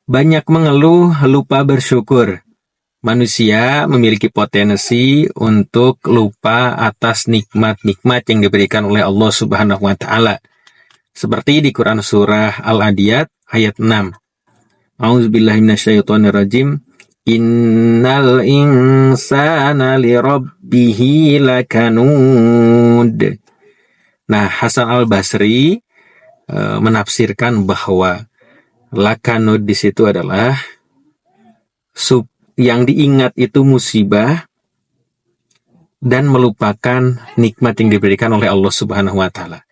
Banyak mengeluh, lupa bersyukur. Manusia memiliki potensi untuk lupa atas nikmat-nikmat yang diberikan oleh Allah Subhanahu wa taala. Seperti di Quran surah Al-Adiyat ayat 6. A'udzubillahi minasyaitonirrajim. Innal insana lirabbihi lakanud. Nah, Hasan Al-Basri menafsirkan bahwa lakanud di situ adalah yang diingat itu musibah dan melupakan nikmat yang diberikan oleh Allah Subhanahu wa taala.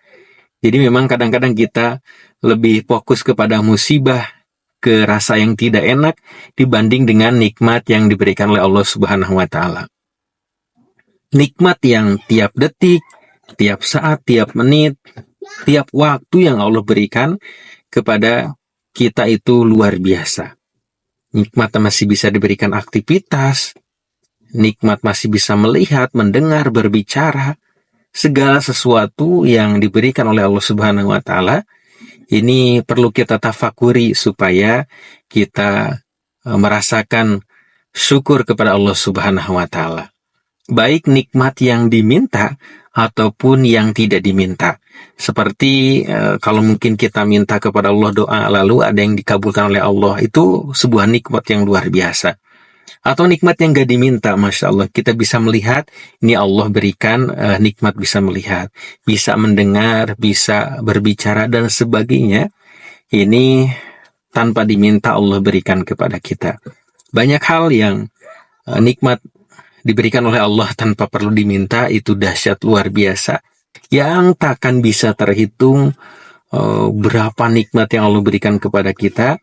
Jadi memang kadang-kadang kita lebih fokus kepada musibah, ke rasa yang tidak enak dibanding dengan nikmat yang diberikan oleh Allah Subhanahu wa taala. Nikmat yang tiap detik, tiap saat, tiap menit, tiap waktu yang Allah berikan kepada kita itu luar biasa. Nikmat masih bisa diberikan aktivitas, nikmat masih bisa melihat, mendengar, berbicara. Segala sesuatu yang diberikan oleh Allah Subhanahu wa taala ini perlu kita tafakuri supaya kita merasakan syukur kepada Allah Subhanahu wa taala. Baik nikmat yang diminta ataupun yang tidak diminta. Seperti kalau mungkin kita minta kepada Allah doa lalu ada yang dikabulkan oleh Allah, itu sebuah nikmat yang luar biasa. Atau nikmat yang gak diminta, Masya Allah, kita bisa melihat, ini Allah berikan nikmat bisa melihat, bisa mendengar, bisa berbicara, dan sebagainya. Ini tanpa diminta Allah berikan kepada kita. Banyak hal yang nikmat diberikan oleh Allah tanpa perlu diminta, itu dahsyat luar biasa. Yang takkan bisa terhitung berapa nikmat yang Allah berikan kepada kita,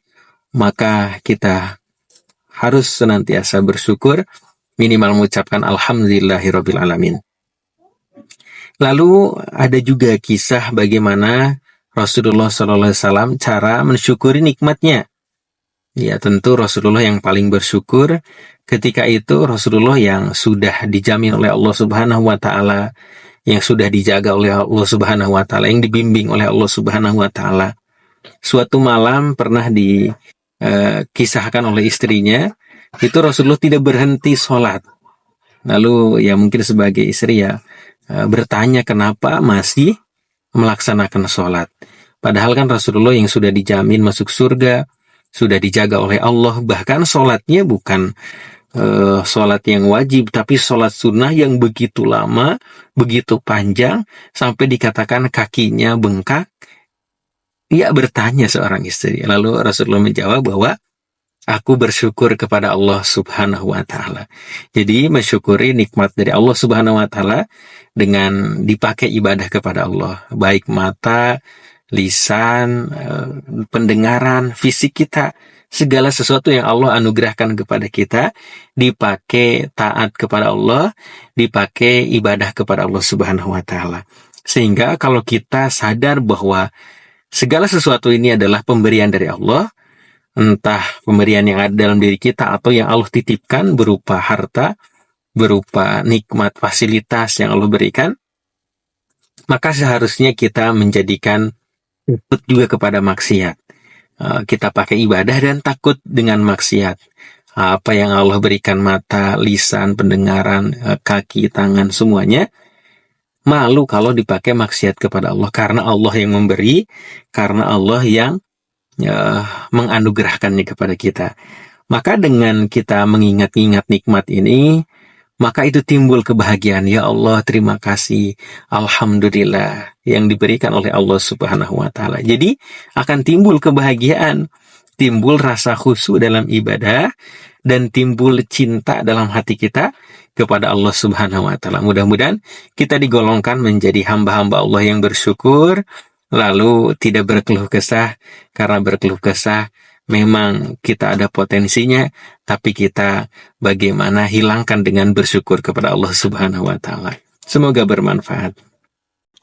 maka kita harus senantiasa bersyukur, minimal mengucapkan alhamdulillahirabbil alamin. Lalu ada juga kisah bagaimana Rasulullah SAW cara mensyukuri nikmatnya. Ya, tentu Rasulullah yang paling bersyukur. Ketika itu Rasulullah yang sudah dijamin oleh Allah Subhanahu wa taala, yang sudah dijaga oleh Allah Subhanahu wa taala, yang dibimbing oleh Allah Subhanahu wa taala. Suatu malam pernah kisahkan oleh istrinya, itu Rasulullah tidak berhenti sholat. Lalu ya mungkin sebagai istri ya bertanya kenapa masih melaksanakan sholat. Padahal kan Rasulullah yang sudah dijamin masuk surga, sudah dijaga oleh Allah, bahkan sholatnya bukan sholat yang wajib, tapi sholat sunnah yang begitu lama, begitu panjang, sampai dikatakan kakinya bengkak. Ia bertanya seorang istri, lalu Rasulullah menjawab bahwa aku bersyukur kepada Allah Subhanahu wa taala. Jadi mensyukuri nikmat dari Allah Subhanahu wa taala dengan dipakai ibadah kepada Allah, baik mata, lisan, pendengaran, fisik kita, segala sesuatu yang Allah anugerahkan kepada kita dipakai taat kepada Allah, dipakai ibadah kepada Allah Subhanahu wa taala. Sehingga kalau kita sadar bahwa segala sesuatu ini adalah pemberian dari Allah, entah pemberian yang ada dalam diri kita atau yang Allah titipkan berupa harta, berupa nikmat fasilitas yang Allah berikan, maka seharusnya kita menjadikan takut juga kepada maksiat. Kita pakai ibadah dan takut dengan maksiat. Apa yang Allah berikan, mata, lisan, pendengaran, kaki, tangan, semuanya, malu kalau dipakai maksiat kepada Allah, karena Allah yang memberi, karena Allah yang menganugerahkannya kepada kita. Maka dengan kita mengingat-ingat nikmat ini, maka itu timbul kebahagiaan. Ya Allah, terima kasih, alhamdulillah yang diberikan oleh Allah Subhanahu wa taala. Jadi akan timbul kebahagiaan, timbul rasa khusyuk dalam ibadah, dan timbul cinta dalam hati kita kepada Allah Subhanahu wa taala. Mudah-mudahan kita digolongkan menjadi hamba-hamba Allah yang bersyukur, lalu tidak berkeluh kesah, karena berkeluh kesah memang kita ada potensinya, tapi kita bagaimana hilangkan dengan bersyukur kepada Allah Subhanahu wa taala. Semoga bermanfaat.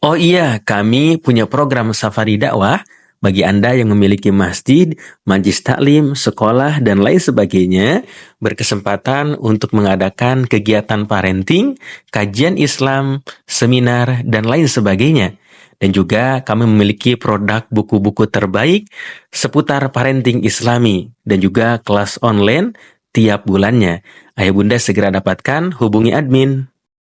Oh iya, kami punya program safari dakwah bagi Anda yang memiliki masjid, majlis taklim, sekolah, dan lain sebagainya, berkesempatan untuk mengadakan kegiatan parenting, kajian Islam, seminar, dan lain sebagainya. Dan juga kami memiliki produk buku-buku terbaik seputar parenting Islami dan juga kelas online tiap bulannya. Ayah bunda segera dapatkan, hubungi admin.